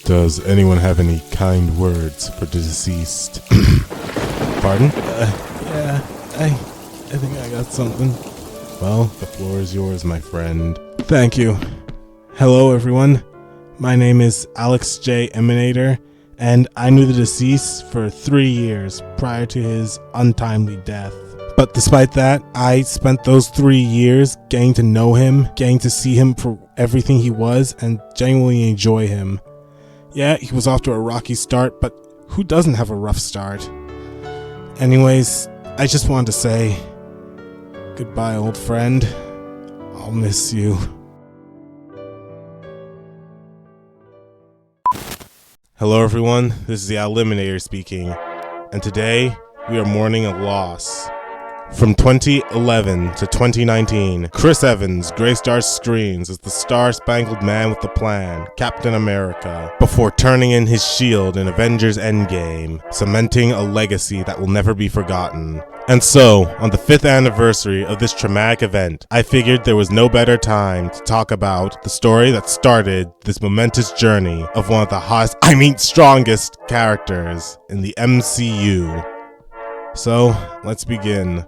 Does anyone have any kind words for the deceased? Pardon? Yeah, I think I got something. Well, the floor is yours, my friend. Thank you. Hello, everyone. My name is Alex J. Emanator, and I knew the deceased for 3 years prior to his untimely death. But despite that, I spent those 3 years getting to know him, getting to see him for everything he was, and genuinely enjoy him. Yeah, he was off to a rocky start, but who doesn't have a rough start? Anyways, I just wanted to say, goodbye, old friend. I'll miss you. Hello everyone, this is the Eliminator speaking, and today we are mourning a loss. From 2011 to 2019, Chris Evans graced our screens as the star-spangled man with the plan, Captain America, before turning in his shield in Avengers Endgame, cementing a legacy that will never be forgotten. And so, on the 5th anniversary of this traumatic event, I figured there was no better time to talk about the story that started this momentous journey of one of the strongest characters in the MCU. So, let's begin.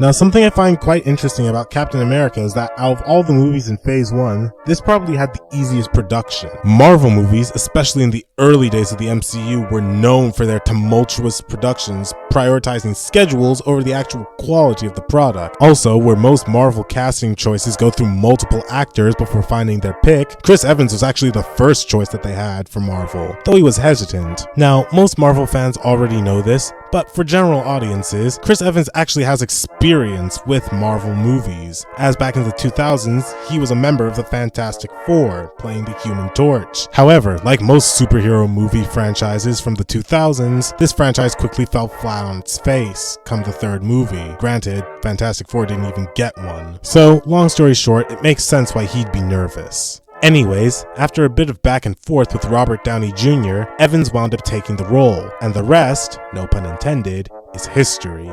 Now, something I find quite interesting about Captain America is that out of all the movies in Phase 1, this probably had the easiest production. Marvel movies, especially in the early days of the MCU, were known for their tumultuous productions, prioritizing schedules over the actual quality of the product. Also, where most Marvel casting choices go through multiple actors before finding their pick, Chris Evans was actually the first choice that they had for Marvel, though he was hesitant. Now, most Marvel fans already know this, but for general audiences, Chris Evans actually has experience with Marvel movies, as back in the 2000s, he was a member of the Fantastic Four, playing the Human Torch. However, like most superhero movie franchises from the 2000s, this franchise quickly fell flat on its face come the third movie. Granted, Fantastic Four didn't even get one. So, long story short, it makes sense why he'd be nervous. Anyways, after a bit of back and forth with Robert Downey Jr., Evans wound up taking the role, and the rest, no pun intended, is history.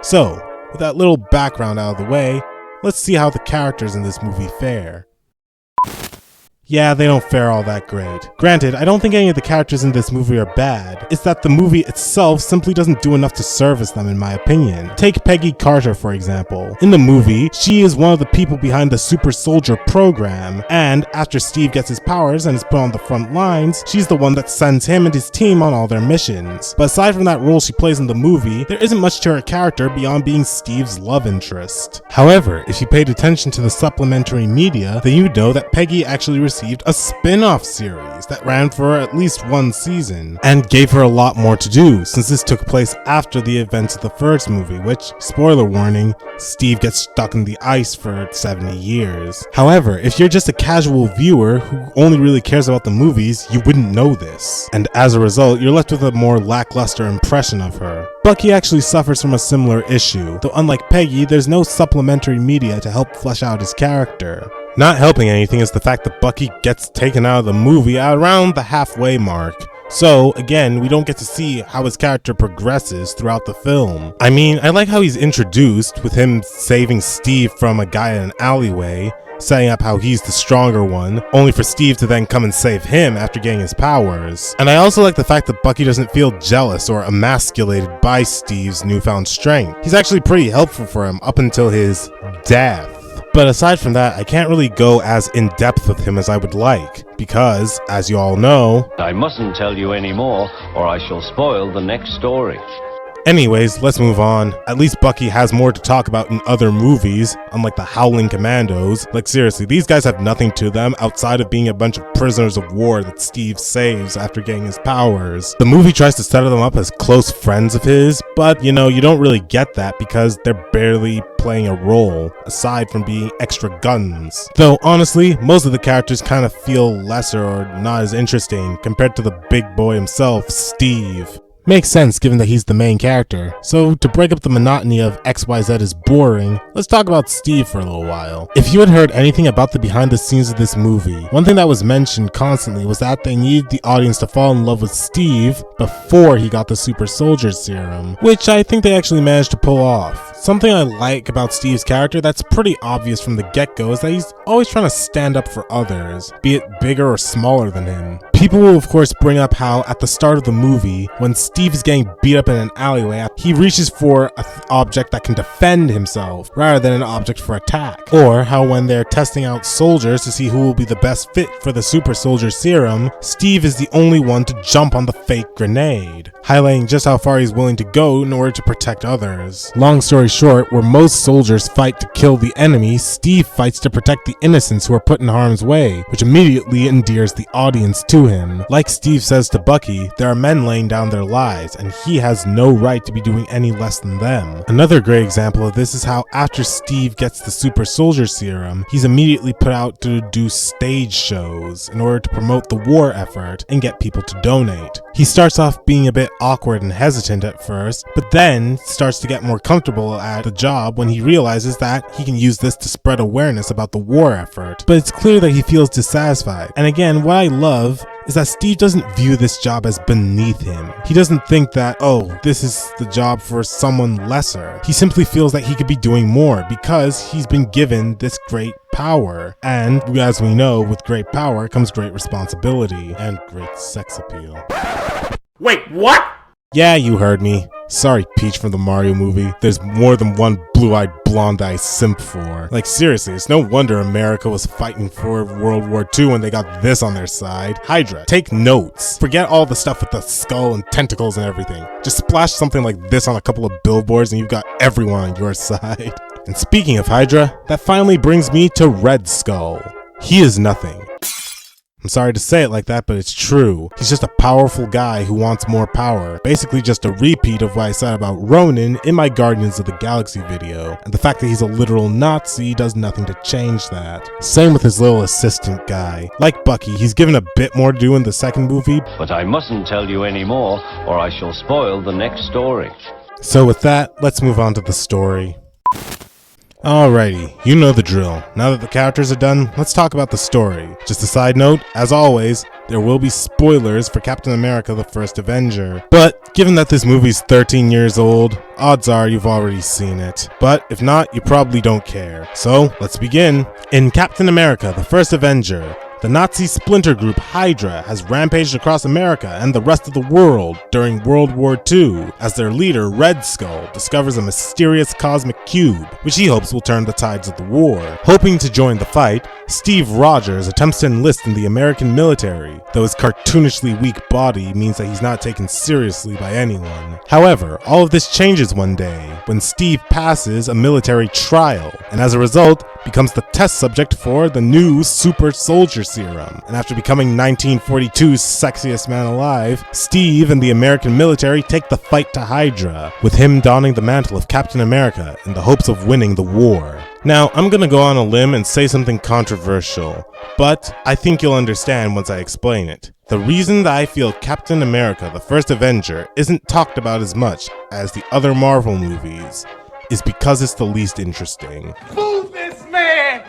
So, with that little background out of the way, let's see how the characters in this movie fare. Yeah, they don't fare all that great. Granted, I don't think any of the characters in this movie are bad. It's that the movie itself simply doesn't do enough to service them, in my opinion. Take Peggy Carter, for example. In the movie, she is one of the people behind the Super Soldier program, and after Steve gets his powers and is put on the front lines, she's the one that sends him and his team on all their missions. But aside from that role she plays in the movie, there isn't much to her character beyond being Steve's love interest. However, if you paid attention to the supplementary media, then you'd know that Peggy actually received a spin-off series that ran for at least one season and gave her a lot more to do, since this took place after the events of the first movie, which, spoiler warning, Steve gets stuck in the ice for 70 years. However, if you're just a casual viewer who only really cares about the movies, you wouldn't know this, and as a result, you're left with a more lackluster impression of her. Bucky actually suffers from a similar issue, though unlike Peggy, there's no supplementary media to help flesh out his character. Not helping anything is the fact that Bucky gets taken out of the movie at around the halfway mark. So, again, we don't get to see how his character progresses throughout the film. I mean, I like how he's introduced, with him saving Steve from a guy in an alleyway, setting up how he's the stronger one, only for Steve to then come and save him after getting his powers. And I also like the fact that Bucky doesn't feel jealous or emasculated by Steve's newfound strength. He's actually pretty helpful for him up until his death. But aside from that, I can't really go as in-depth with him as I would like, because, as you all know, I mustn't tell you any more, or I shall spoil the next story. Anyways, let's move on. At least Bucky has more to talk about in other movies, unlike the Howling Commandos. Like seriously, these guys have nothing to them outside of being a bunch of prisoners of war that Steve saves after getting his powers. The movie tries to set them up as close friends of his, but you don't really get that because they're barely playing a role, aside from being extra guns. Though honestly, most of the characters kind of feel lesser or not as interesting compared to the big boy himself, Steve. Makes sense given that he's the main character. So to break up the monotony of XYZ is boring, let's talk about Steve for a little while. If you had heard anything about the behind the scenes of this movie, one thing that was mentioned constantly was that they needed the audience to fall in love with Steve before he got the super soldier serum, which I think they actually managed to pull off. Something I like about Steve's character that's pretty obvious from the get-go is that he's always trying to stand up for others, be it bigger or smaller than him. People will of course bring up how at the start of the movie, when Steve is getting beat up in an alleyway, he reaches for an object that can defend himself rather than an object for attack. Or how when they're testing out soldiers to see who will be the best fit for the super soldier serum, Steve is the only one to jump on the fake grenade, highlighting just how far he's willing to go in order to protect others. Long story short, where most soldiers fight to kill the enemy, Steve fights to protect the innocents who are put in harm's way, which immediately endears the audience to him. Like Steve says to Bucky, there are men laying down their lives, and he has no right to be doing any less than them. Another great example of this is how after Steve gets the super soldier serum, he's immediately put out to do stage shows in order to promote the war effort and get people to donate. He starts off being a bit awkward and hesitant at first, but then starts to get more comfortable at the job when he realizes that he can use this to spread awareness about the war effort. But it's clear that he feels dissatisfied. And again, what I love is that Steve doesn't view this job as beneath him. He doesn't think that, oh, this is the job for someone lesser. He simply feels that he could be doing more because he's been given this great power. And as we know, with great power comes great responsibility and great sex appeal. Wait, what? Yeah, you heard me. Sorry, Peach from the Mario movie. There's more than one blue-eyed blonde that I simp for. Like seriously, it's no wonder America was fighting for World War II when they got this on their side. Hydra, take notes. Forget all the stuff with the skull and tentacles and everything. Just splash something like this on a couple of billboards and you've got everyone on your side. And speaking of Hydra, that finally brings me to Red Skull. He is nothing. I'm sorry to say it like that, but it's true. He's just a powerful guy who wants more power. Basically just a repeat of what I said about Ronin in my Guardians of the Galaxy video. And the fact that he's a literal Nazi does nothing to change that. Same with his little assistant guy. Like Bucky, he's given a bit more to do in the second movie. But I mustn't tell you any more, or I shall spoil the next story. So with that, let's move on to the story. Alrighty, you know the drill. Now that the characters are done, let's talk about the story. Just a side note, as always, there will be spoilers for Captain America: The First Avenger. But given that this movie's 13 years old, odds are you've already seen it. But if not, you probably don't care. So, let's begin. In Captain America: The First Avenger, the Nazi splinter group Hydra has rampaged across America and the rest of the world during World War II as their leader, Red Skull, discovers a mysterious cosmic cube, which he hopes will turn the tides of the war. Hoping to join the fight, Steve Rogers attempts to enlist in the American military, though his cartoonishly weak body means that he's not taken seriously by anyone. However, all of this changes one day when Steve passes a military trial, and as a result, becomes the test subject for the new super soldier serum. And after becoming 1942's sexiest man alive, Steve and the American military take the fight to Hydra, with him donning the mantle of Captain America in the hopes of winning the war. Now, I'm gonna go on a limb and say something controversial, but I think you'll understand once I explain it. The reason that I feel Captain America: The First Avenger isn't talked about as much as the other Marvel movies is because it's the least interesting. Move this man!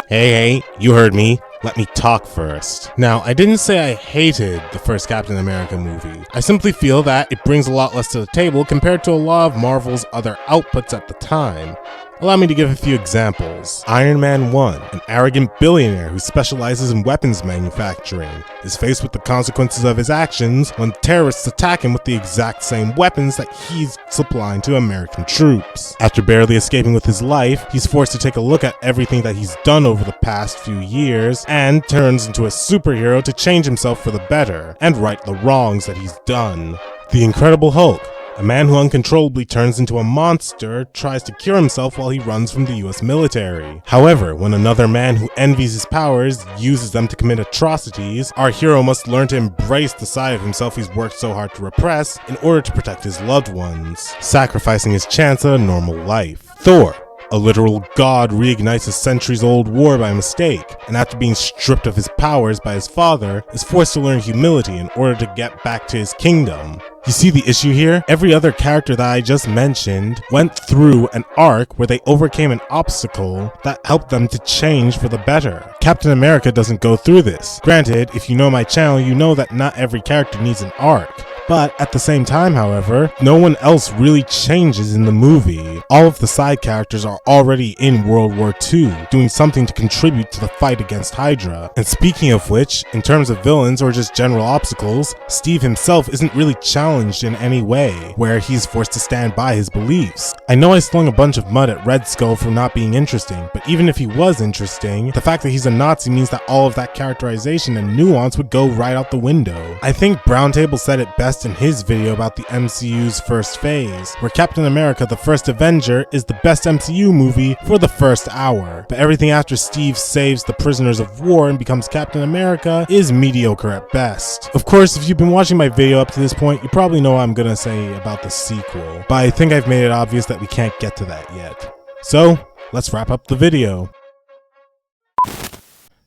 Hey, you heard me. Let me talk first. Now, I didn't say I hated the first Captain America movie. I simply feel that it brings a lot less to the table compared to a lot of Marvel's other outputs at the time. Allow me to give a few examples. Iron Man 1, an arrogant billionaire who specializes in weapons manufacturing, is faced with the consequences of his actions when terrorists attack him with the exact same weapons that he's supplying to American troops. After barely escaping with his life, he's forced to take a look at everything that he's done over the past few years and turns into a superhero to change himself for the better and right the wrongs that he's done. The Incredible Hulk, a man who uncontrollably turns into a monster, tries to cure himself while he runs from the US military. However, when another man who envies his powers uses them to commit atrocities, our hero must learn to embrace the side of himself he's worked so hard to repress in order to protect his loved ones, sacrificing his chance at a normal life. Thor, A literal god reignites a centuries-old war by mistake, and after being stripped of his powers by his father, is forced to learn humility in order to get back to his kingdom. You see the issue here? Every other character that I just mentioned went through an arc where they overcame an obstacle that helped them to change for the better. Captain America doesn't go through this. Granted, if you know my channel, you know that not every character needs an arc. But at the same time, however, no one else really changes in the movie. All of the side characters are already in World War II, doing something to contribute to the fight against Hydra. And speaking of which, in terms of villains or just general obstacles, Steve himself isn't really challenged in any way, where he's forced to stand by his beliefs. I know I slung a bunch of mud at Red Skull for not being interesting, but even if he was interesting, the fact that he's a Nazi means that all of that characterization and nuance would go right out the window. I think Browntable said it best in his video about the MCU's first phase, where Captain America the First Avenger is the best MCU movie for the first hour, but everything after Steve saves the prisoners of war and becomes Captain America is mediocre at best. Of course, if you've been watching my video up to this point, you probably know what I'm gonna say about the sequel, but I think I've made it obvious that we can't get to that yet. So, let's wrap up the video.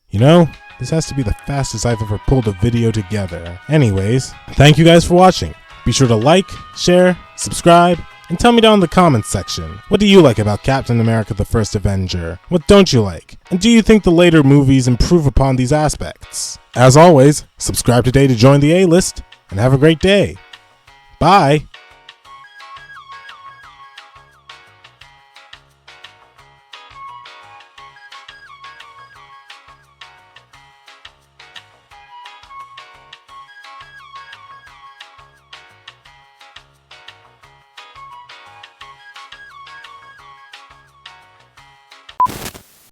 You know, this has to be the fastest I've ever pulled a video together. Anyways, thank you guys for watching. Be sure to like, share, subscribe, and tell me down in the comments section, what do you like about Captain America the First Avenger? What don't you like? And do you think the later movies improve upon these aspects? As always, subscribe today to join the A-list, and have a great day. Bye!